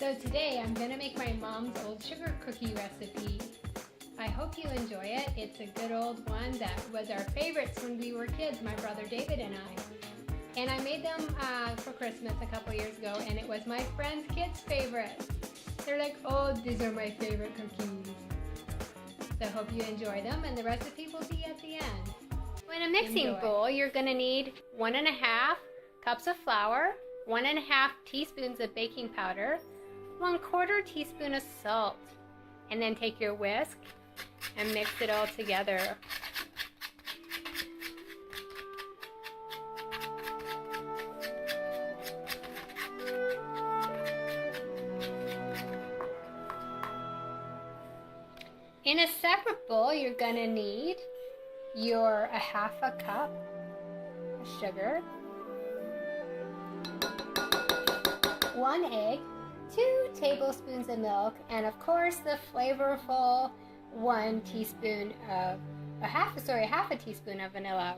So today I'm going to make my mom's old sugar cookie recipe. I hope you enjoy it. It's a good old one that was our favorites when we were kids, my brother David and I. And I made them for Christmas a couple years ago, and it was my friends' kids' favorite. They're like, oh, these are my favorite cookies. So I hope you enjoy them, and the recipe will be at the end. In a mixing bowl, you're going to need 1.5 cups of flour, 1.5 teaspoons of baking powder, 1/4 teaspoon of salt, and then take your whisk and mix it all together. In a separate bowl, you're going to need your 1/2 cup of sugar, 1 egg, 2 tablespoons of milk, and of course the flavorful 1 teaspoon of half a teaspoon of vanilla.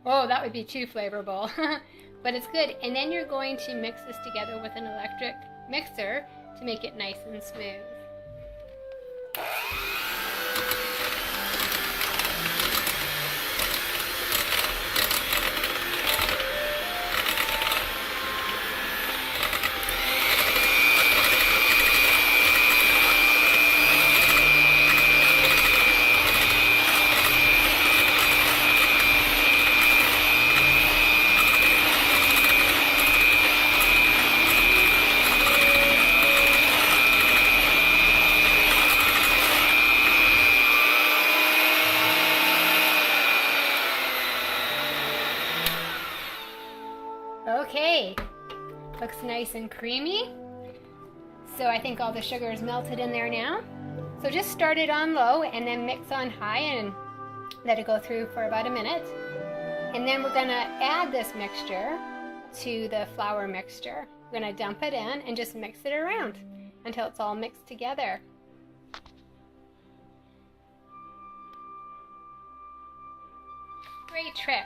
Oh, that would be too flavorful, but it's good. And then you're going to mix this together with an electric mixer to make it nice and smooth. Okay, looks nice and creamy. So I think all the sugar is melted in there now. So just start it on low and then mix on high and let it go through for about a minute. And then we're gonna add this mixture to the flour mixture. We're gonna dump it in and just mix it around until it's all mixed together. Great trick.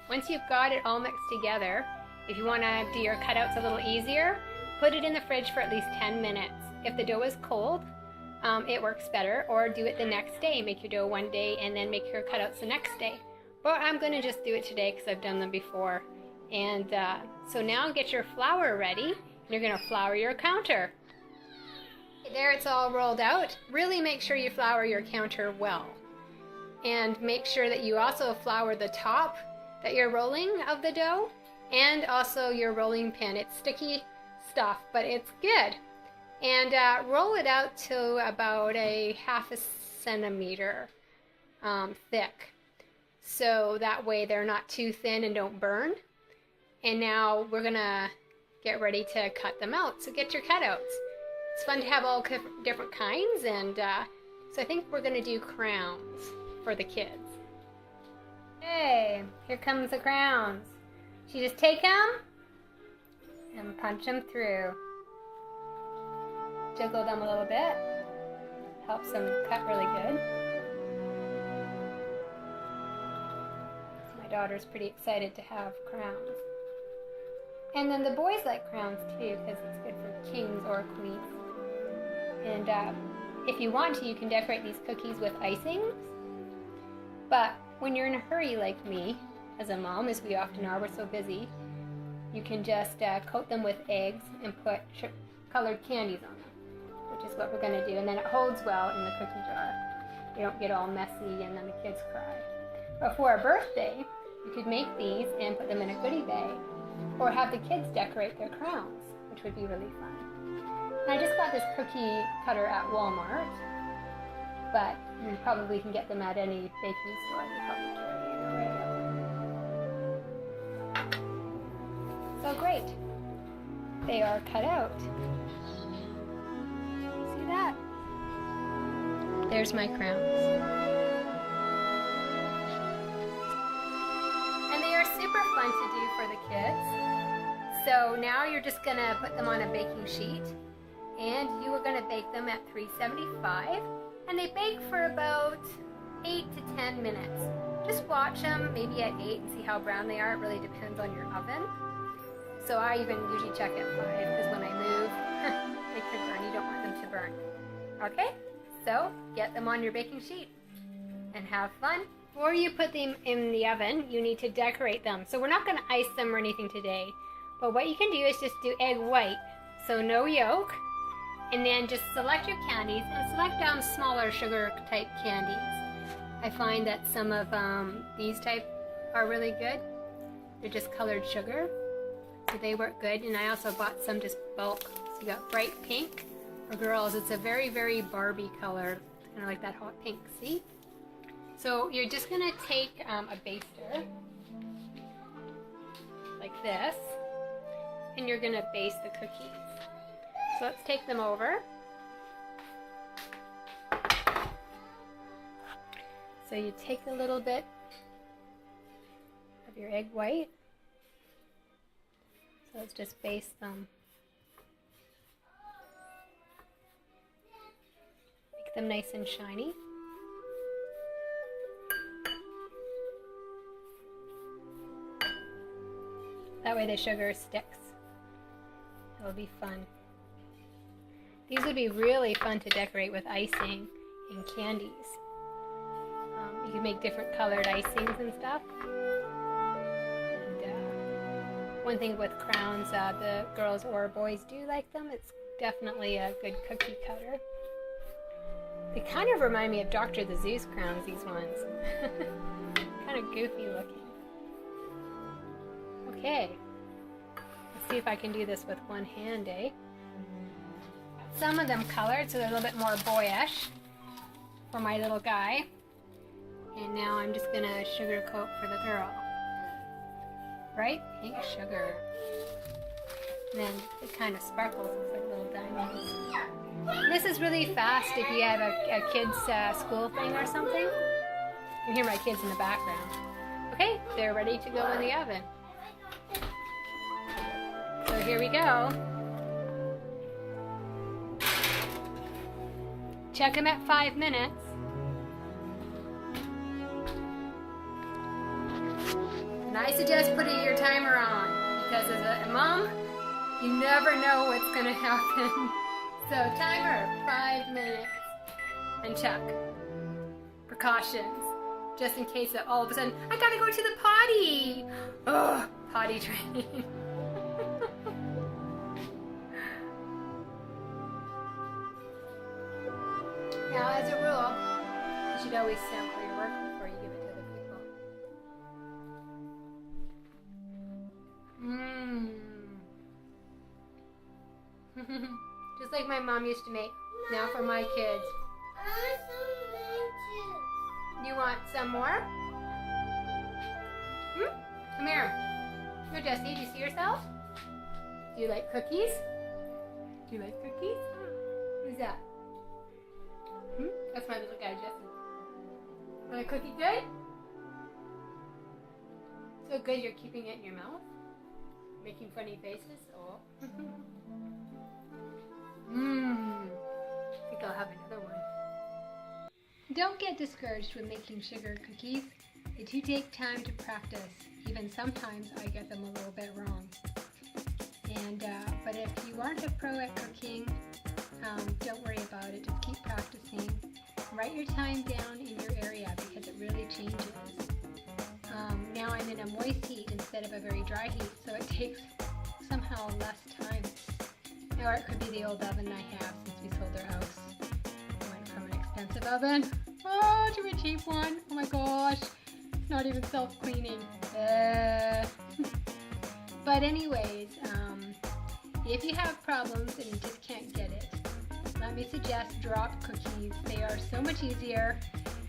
Once you've got it all mixed together, if you want to do your cutouts a little easier, put it in the fridge for at least 10 minutes. If the dough is cold, it works better, or do it the next day. Make your dough one day and then make your cutouts the next day. But I'm going to just do it today because I've done them before. And so now get your flour ready. You're going to flour your counter. There it's all rolled out. Really make sure you flour your counter well. And make sure that you also flour the top that you're rolling of the dough, and also your rolling pin. It's sticky stuff, but it's good. And roll it out to about a 1/2 centimeter thick. So that way they're not too thin and don't burn. And now we're gonna get ready to cut them out. So get your cutouts. It's fun to have all different kinds, and so I think we're gonna do crowns for the kids. Hey, here comes the crowns. So you just take them and punch them through. Jiggle them a little bit. Helps them cut really good. My daughter's pretty excited to have crowns. And then the boys like crowns too because it's good for kings or queens. And if you want to, you can decorate these cookies with icings. But when you're in a hurry like me, as a mom, as we often are, we're so busy, you can just coat them with eggs and put colored candies on them, which is what we're going to do. And then it holds well in the cookie jar. They don't get all messy and then the kids cry. But for a birthday, you could make these and put them in a goodie bag, or have the kids decorate their crowns, which would be really fun. And I just got this cookie cutter at Walmart, but you probably can get them at any baking store. They probably carry it already. So great. They are cut out. See that? There's my crowns. And they are super fun to do for the kids. So now you're just gonna put them on a baking sheet, and you are gonna bake them at 375, and they bake for about 8 to 10 minutes. Just watch them maybe at 8 and see how brown they are. It really depends on your oven. So I even usually check at 5 because when I move, they could burn burn. Okay, so get them on your baking sheet and have fun. Before you put them in the oven, you need to decorate them. So we're not going to ice them or anything today, but what you can do is just do egg white, so no yolk, and then just select your candies and select smaller sugar type candies. I find that some of these type are really good. They're just colored sugar, so they work good. And I also bought some just bulk. So you got bright pink for girls. It's a very, very Barbie color, kind of like that hot pink. See? So you're just gonna take a baster like this, and you're gonna baste the cookies. So let's take them over. So you take a little bit of your egg white. So let's just baste them. Make them nice and shiny. That way the sugar sticks. It'll be fun. These would be really fun to decorate with icing and candies. You can make different colored icings and stuff. And one thing with crowns, the girls or boys do like them. It's definitely a good cookie cutter. They kind of remind me of Dr. the Zeus crowns, these ones. Kind of goofy looking. Okay, let's see if I can do this with one hand, eh? Some of them colored, so they're a little bit more boyish for my little guy. And now I'm just gonna sugar coat for the girl. Bright pink sugar. And then it kind of sparkles, looks like little diamonds. This is really fast if you have a kid's school thing or something. You can hear my kids in the background. Okay, they're ready to go in the oven. So here we go. Check them at 5 minutes. And I suggest putting your timer on, because as a mom, you never know what's going to happen. So timer, 5 minutes. And check. Precautions. Just in case that all of a sudden, I gotta go to the potty. Ugh, potty training. Now, as a rule, you should always sample your work before you give it to other people. Just like my mom used to make. Now for my kids. You want some more? Come here. Here, Jessie, do you see yourself? Do you like cookies? Do you like cookies? Who's that? That's my little guy, Jesse. Want a cookie good? So good you're keeping it in your mouth? Making funny faces? Oh. I think I'll have another one. Don't get discouraged when making sugar cookies. They do take time to practice. Even sometimes I get them a little bit wrong. But if you aren't a pro at cooking, don't worry about it. Just keep practicing. Write your time down in your area because it really changes. Now I'm in a moist heat instead of a very dry heat, so it takes somehow less time. Or it could be the old oven I have since we sold our house. I went from an expensive oven to a cheap one. Oh my gosh, it's not even self-cleaning. But anyways, if you have problems and you just can't get it, let me suggest drop cookies. They are so much easier.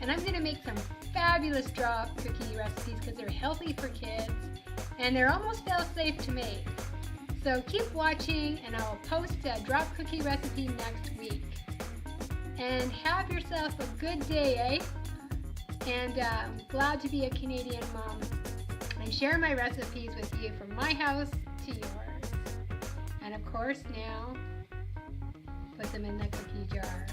And I'm going to make some fabulous drop cookie recipes because they're healthy for kids and they're almost fail-safe to make. So keep watching and I'll post a drop cookie recipe next week. And have yourself a good day, eh? And I'm glad to be a Canadian mom and share my recipes with you from my house to yours. And of course now, put them in the cookie jar.